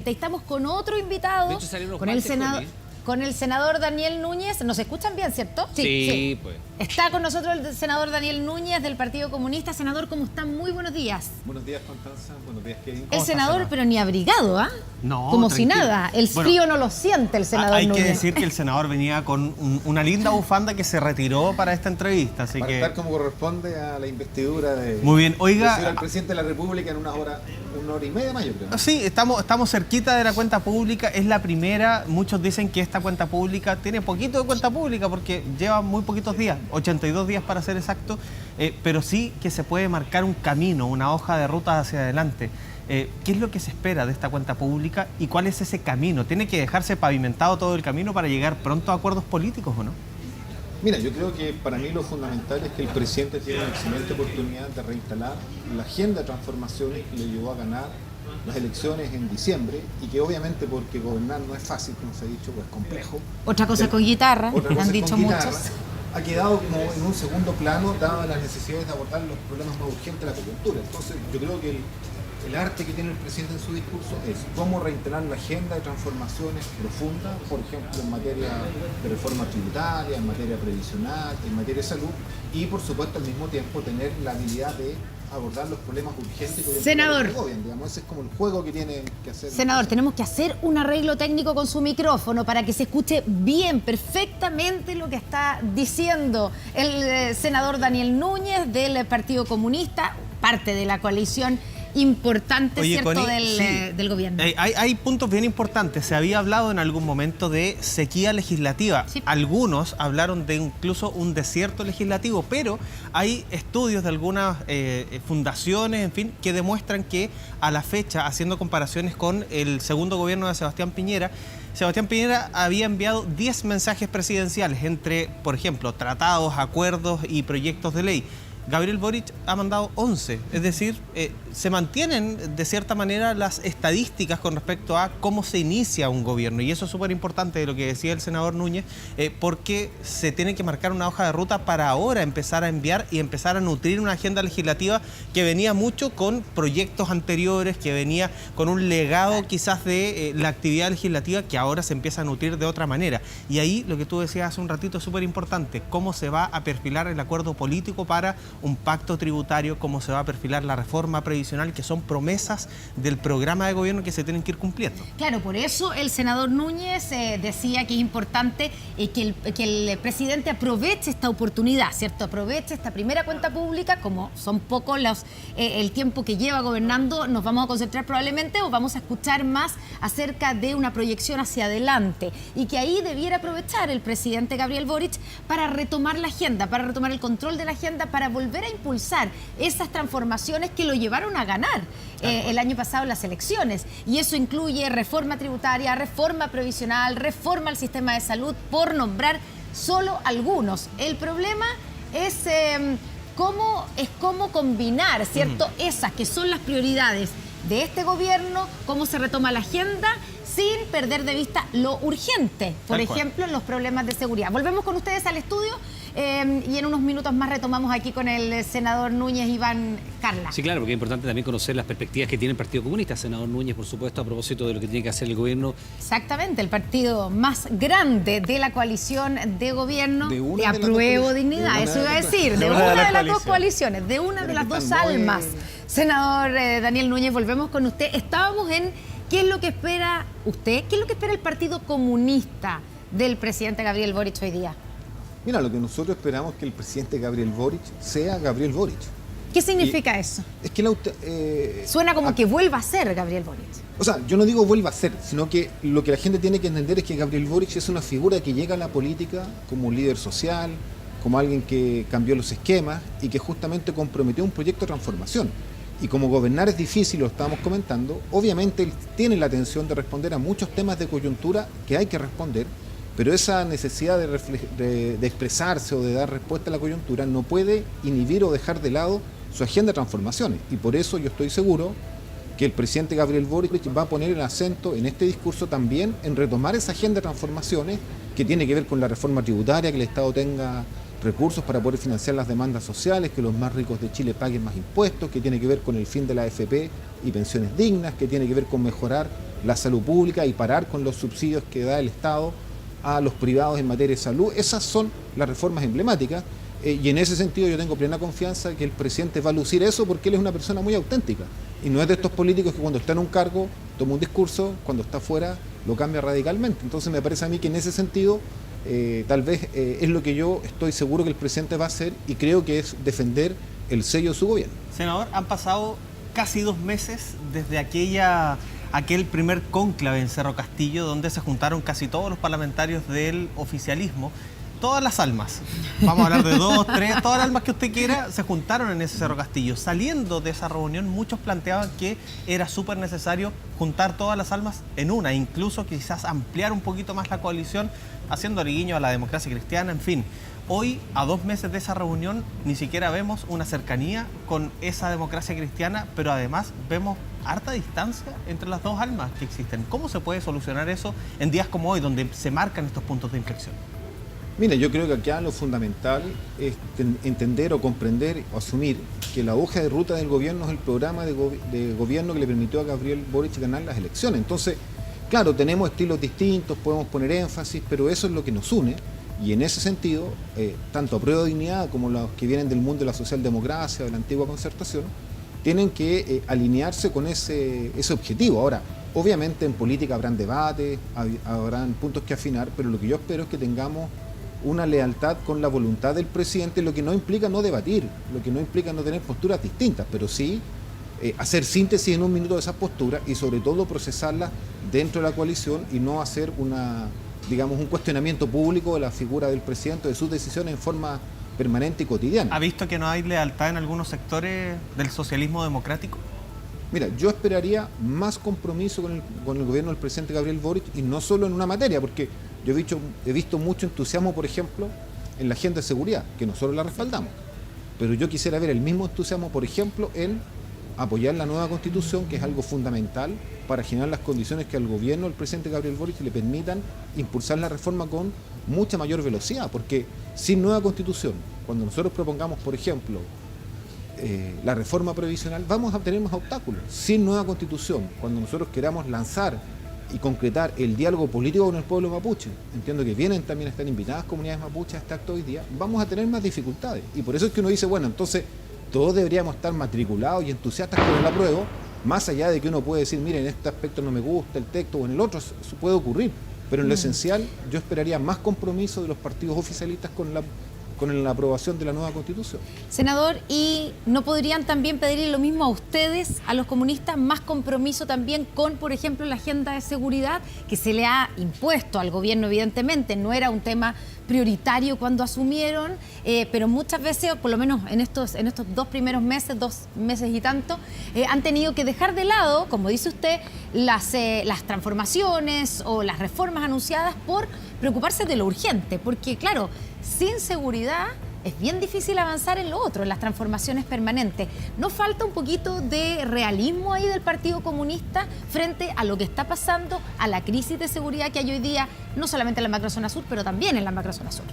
Estamos con otro invitado, De hecho, salieron con el senador Daniel Núñez. ¿Nos escuchan bien, cierto? Sí, pues. Está con nosotros el senador Daniel Núñez del Partido Comunista. Senador, ¿cómo está? Muy buenos días. Buenos días, Constanza. Buenos días, Kevin. El senador, pero ni abrigado, ¿ah? No, como tranquilo. si nada. El frío no lo siente el senador Hay Núñez. que decir que el senador venía con una linda bufanda que se retiró para esta entrevista, así Para que... estar como corresponde a la investidura de... Muy bien, oiga... al presidente de la República en una hora y media más, yo creo. Sí, estamos cerquita de la cuenta pública, es la primera. Muchos dicen que esta cuenta pública tiene poquito de cuenta pública porque lleva muy poquitos días, 82 días para ser exacto, pero sí que se puede marcar un camino, una hoja de ruta hacia adelante. ¿Qué es lo que se espera de esta cuenta pública y cuál es ese camino? ¿Tiene que dejarse pavimentado todo el camino para llegar pronto a acuerdos políticos o no? Mira, yo creo que para mí lo fundamental es que el presidente tiene una excelente oportunidad de reinstalar la agenda de transformaciones que le llevó a ganar las elecciones en diciembre y que obviamente porque gobernar no es fácil, como se ha dicho, pues complejo. Otra cosa con guitarra, Otra cosa han con dicho guitarra. muchos. Ha quedado como en un segundo plano dadas las necesidades de abordar los problemas más urgentes de la coyuntura. Entonces yo creo que el arte que tiene el presidente en su discurso es cómo reinstalar la agenda de transformaciones profundas, por ejemplo en materia de reforma tributaria, en materia previsional, en materia de salud y por supuesto al mismo tiempo tener la habilidad de abordar los problemas urgentes que Senador. digamos, ese es como el juego que tiene que hacer. Senador, tenemos que hacer un arreglo técnico con su micrófono para que se escuche bien, perfectamente lo que está diciendo el senador Daniel Núñez del Partido Comunista, parte de la coalición importante, Oye, ¿cierto?, Connie, del gobierno. Hay puntos bien importantes. Se había hablado en algún momento de sequía legislativa. Sí. Algunos hablaron de incluso un desierto legislativo, pero hay estudios de algunas fundaciones, en fin, que demuestran que a la fecha, haciendo comparaciones con el segundo gobierno de Sebastián Piñera había enviado 10 mensajes presidenciales entre, por ejemplo, tratados, acuerdos y proyectos de ley. Gabriel Boric ha mandado 11, es decir, se mantienen de cierta manera las estadísticas con respecto a cómo se inicia un gobierno y eso es súper importante de lo que decía el senador Núñez, porque se tiene que marcar una hoja de ruta para ahora empezar a enviar y empezar a nutrir una agenda legislativa que venía mucho con proyectos anteriores, que venía con un legado quizás de la actividad legislativa que ahora se empieza a nutrir de otra manera. Y ahí lo que tú decías hace un ratito es súper importante, cómo se va a perfilar el acuerdo político para un pacto tributario, cómo se va a perfilar la reforma previsional, que son promesas del programa de gobierno que se tienen que ir cumpliendo. Claro, por eso el senador Núñez decía que es importante que el presidente aproveche esta oportunidad, ¿cierto? Aproveche esta primera cuenta pública, como son pocos el tiempo que lleva gobernando, nos vamos a concentrar probablemente o vamos a escuchar más acerca de una proyección hacia adelante y que ahí debiera aprovechar el presidente Gabriel Boric para retomar la agenda, para retomar el control de la agenda, para volver a impulsar esas transformaciones que lo llevaron a ganar el año pasado las elecciones. Y eso incluye reforma tributaria, reforma previsional, reforma al sistema de salud, por nombrar solo algunos. El problema es cómo combinar, ¿cierto? Esas que son las prioridades de este gobierno, cómo se retoma la agenda sin perder de vista lo urgente, por ejemplo, los problemas de seguridad. Volvemos con ustedes al estudio y en unos minutos más retomamos aquí con el senador Núñez, Iván, Carla. Sí, claro, porque es importante también conocer las perspectivas que tiene el Partido Comunista. Senador Núñez, por supuesto, a propósito de lo que tiene que hacer el gobierno. Exactamente, el partido más grande de la coalición de gobierno de Apruebo Dignidad, eso iba a decir, de una de las dos coaliciones, de una de las dos almas. Senador Daniel Núñez, volvemos con usted. Estábamos en ¿qué es lo que espera usted? ¿Qué es lo que espera el Partido Comunista del presidente Gabriel Boric hoy día? Mira, lo que nosotros esperamos es que el presidente Gabriel Boric sea Gabriel Boric. ¿Qué significa eso? Es que suena como que vuelva a ser Gabriel Boric. O sea, yo no digo vuelva a ser, sino que lo que la gente tiene que entender es que Gabriel Boric es una figura que llega a la política como un líder social, como alguien que cambió los esquemas y que justamente comprometió un proyecto de transformación. Y como gobernar es difícil, lo estábamos comentando, obviamente él tiene la atención de responder a muchos temas de coyuntura que hay que responder, pero esa necesidad de expresarse o de dar respuesta a la coyuntura no puede inhibir o dejar de lado su agenda de transformaciones. Y por eso yo estoy seguro que el presidente Gabriel Boric va a poner el acento en este discurso también en retomar esa agenda de transformaciones que tiene que ver con la reforma tributaria, que el Estado tenga recursos para poder financiar las demandas sociales, que los más ricos de Chile paguen más impuestos, que tiene que ver con el fin de la AFP y pensiones dignas, que tiene que ver con mejorar la salud pública y parar con los subsidios que da el Estado a los privados en materia de salud. Esas son las reformas emblemáticas y en ese sentido yo tengo plena confianza que el presidente va a lucir eso porque él es una persona muy auténtica y no es de estos políticos que cuando está en un cargo toma un discurso, cuando está fuera lo cambia radicalmente. Entonces me parece a mí que en ese sentido tal vez es lo que yo estoy seguro que el presidente va a hacer y creo que es defender el sello de su gobierno. Senador, han pasado casi 2 meses desde aquel primer cónclave en Cerro Castillo, donde se juntaron casi todos los parlamentarios del oficialismo. Todas las almas, vamos a hablar de 2, 3, todas las almas que usted quiera, se juntaron en ese Cerro Castillo. Saliendo de esa reunión, muchos planteaban que era súper necesario juntar todas las almas en una, incluso quizás ampliar un poquito más la coalición, haciendo guiño a la democracia cristiana, en fin. Hoy, a 2 meses de esa reunión, ni siquiera vemos una cercanía con esa democracia cristiana, pero además vemos harta distancia entre las dos almas que existen. ¿Cómo se puede solucionar eso en días como hoy, donde se marcan estos puntos de inflexión? Mira, yo creo que acá lo fundamental es entender o comprender o asumir que la hoja de ruta del gobierno es el programa de gobierno que le permitió a Gabriel Boric ganar las elecciones. Entonces, claro, tenemos estilos distintos, podemos poner énfasis, pero eso es lo que nos une. Y en ese sentido, tanto Apruebo Dignidad como los que vienen del mundo de la socialdemocracia, de la antigua concertación, tienen que alinearse con ese objetivo. Ahora, obviamente en política habrán debates, habrán puntos que afinar, pero lo que yo espero es que tengamos una lealtad con la voluntad del presidente, lo que no implica no debatir, lo que no implica no tener posturas distintas, pero sí hacer síntesis en un minuto de esas posturas y sobre todo procesarlas dentro de la coalición y no hacer un cuestionamiento público de la figura del presidente, de sus decisiones en forma permanente y cotidiana. ¿Ha visto que no hay lealtad en algunos sectores del socialismo democrático? Mira, yo esperaría más compromiso con el gobierno del presidente Gabriel Boric y no solo en una materia, porque yo he visto mucho entusiasmo, por ejemplo, en la agenda de seguridad, que nosotros la respaldamos. Pero yo quisiera ver el mismo entusiasmo, por ejemplo, en apoyar la nueva Constitución, que es algo fundamental para generar las condiciones que al gobierno del presidente Gabriel Boric le permitan impulsar la reforma con mucha mayor velocidad, porque sin nueva Constitución, cuando nosotros propongamos, por ejemplo, la reforma previsional, vamos a tener más obstáculos. Sin nueva Constitución, cuando nosotros queramos lanzar y concretar el diálogo político con el pueblo mapuche, entiendo que están invitadas comunidades mapuches a este acto hoy día, vamos a tener más dificultades. Y por eso es que uno dice, bueno, entonces todos deberíamos estar matriculados y entusiastas con el apruebo, más allá de que uno puede decir, miren, en este aspecto no me gusta el texto o en el otro, eso puede ocurrir. Pero en lo esencial, yo esperaría más compromiso de los partidos oficialistas con la aprobación de la nueva Constitución. Senador, ¿y no podrían también pedirle lo mismo a ustedes, a los comunistas, más compromiso también con, por ejemplo, la agenda de seguridad que se le ha impuesto al gobierno? Evidentemente no era un tema prioritario cuando asumieron, pero muchas veces, o por lo menos en estos 2 primeros meses, 2 meses y tanto, han tenido que dejar de lado, como dice usted, las transformaciones o las reformas anunciadas por preocuparse de lo urgente, porque claro, sin seguridad es bien difícil avanzar en lo otro, en las transformaciones permanentes. ¿No falta un poquito de realismo ahí del Partido Comunista frente a lo que está pasando, a la crisis de seguridad que hay hoy día, no solamente en la macrozona sur, pero también en la macrozona sur?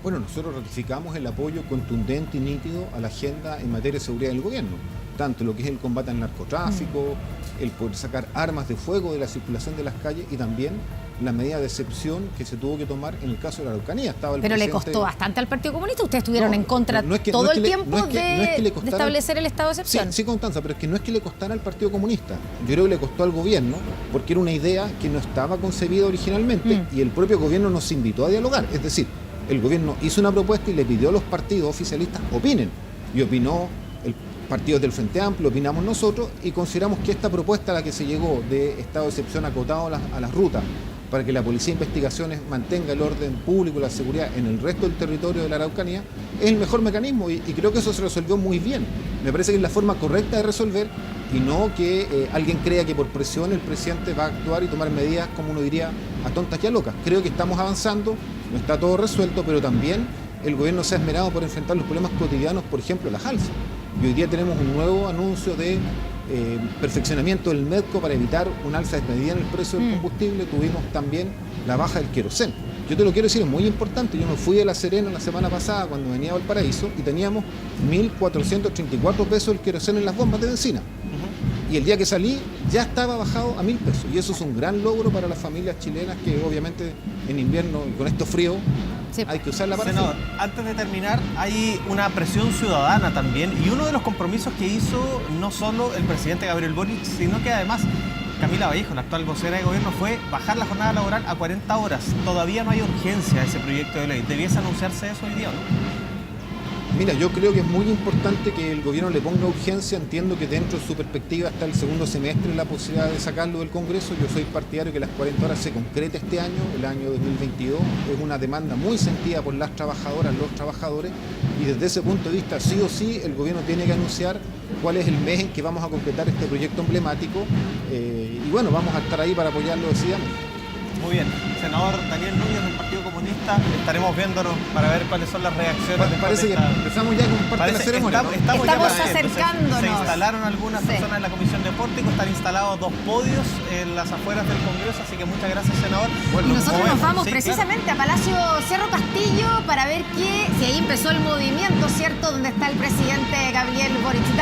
Bueno, nosotros ratificamos el apoyo contundente y nítido a la agenda en materia de seguridad del gobierno, tanto lo que es el combate al narcotráfico, el poder sacar armas de fuego de la circulación de las calles y también la medida de excepción que se tuvo que tomar en el caso de la Araucanía. Pero le costó bastante al Partido Comunista, ustedes estuvieron en contra todo el tiempo de establecer el estado de excepción. Sí, Constanza, pero es que no es que le costara al Partido Comunista, yo creo que le costó al gobierno porque era una idea que no estaba concebida originalmente y el propio gobierno nos invitó a dialogar, es decir, el gobierno hizo una propuesta y le pidió a los partidos oficialistas opinen, y opinó el partido del Frente Amplio, opinamos nosotros y consideramos que esta propuesta a la que se llegó de estado de excepción acotado a las rutas para que la Policía de Investigaciones mantenga el orden público y la seguridad en el resto del territorio de la Araucanía, es el mejor mecanismo y creo que eso se resolvió muy bien. Me parece que es la forma correcta de resolver y no que alguien crea que por presión el presidente va a actuar y tomar medidas, como uno diría, a tontas y a locas. Creo que estamos avanzando, no está todo resuelto, pero también el gobierno se ha esmerado por enfrentar los problemas cotidianos, por ejemplo, las alzas. Y hoy día tenemos un nuevo anuncio de perfeccionamiento del MEDCO para evitar un alza desmedida en el precio del combustible. Tuvimos también la baja del queroseno. Yo te lo quiero decir, es muy importante. Yo me fui a La Serena la semana pasada cuando venía a Valparaíso y teníamos 1.434 pesos el queroseno en las bombas de benzina. Y el día que salí ya estaba bajado a 1.000 pesos. Y eso es un gran logro para las familias chilenas que obviamente en invierno y con esto frío Sí. hay que usarla para Senador, hacer. antes de terminar, hay una presión ciudadana también y uno de los compromisos que hizo no solo el presidente Gabriel Boric, sino que además Camila Vallejo, la actual vocera de gobierno, fue bajar la jornada laboral a 40 horas. Todavía no hay urgencia a ese proyecto de ley. ¿Debiese anunciarse eso hoy día o no? Mira, yo creo que es muy importante que el gobierno le ponga urgencia. Entiendo que dentro de su perspectiva está el segundo semestre la posibilidad de sacarlo del Congreso. Yo soy partidario que las 40 horas se concrete este año, el año 2022. Es una demanda muy sentida por las trabajadoras, los trabajadores, y desde ese punto de vista, sí o sí, el gobierno tiene que anunciar cuál es el mes en que vamos a concretar este proyecto emblemático. Y bueno, vamos a estar ahí para apoyarlo decididamente. Muy bien. Senador Daniel Núñez del Partido Comunista, estaremos viéndonos para ver cuáles son las reacciones. Parece que empezamos ya con parte de la Parece- ceremonia, ¿no? estamos ya Estamos para- acercándonos. Se instalaron algunas Sí. personas en la Comisión de Pórtico, están instalados 2 podios en las afueras del Congreso, así que muchas gracias, senador. Y nosotros nos movemos. vamos Sí, precisamente a Palacio Cerro Castillo para ver si ahí empezó el movimiento, ¿cierto? Donde está el presidente Gabriel Boric.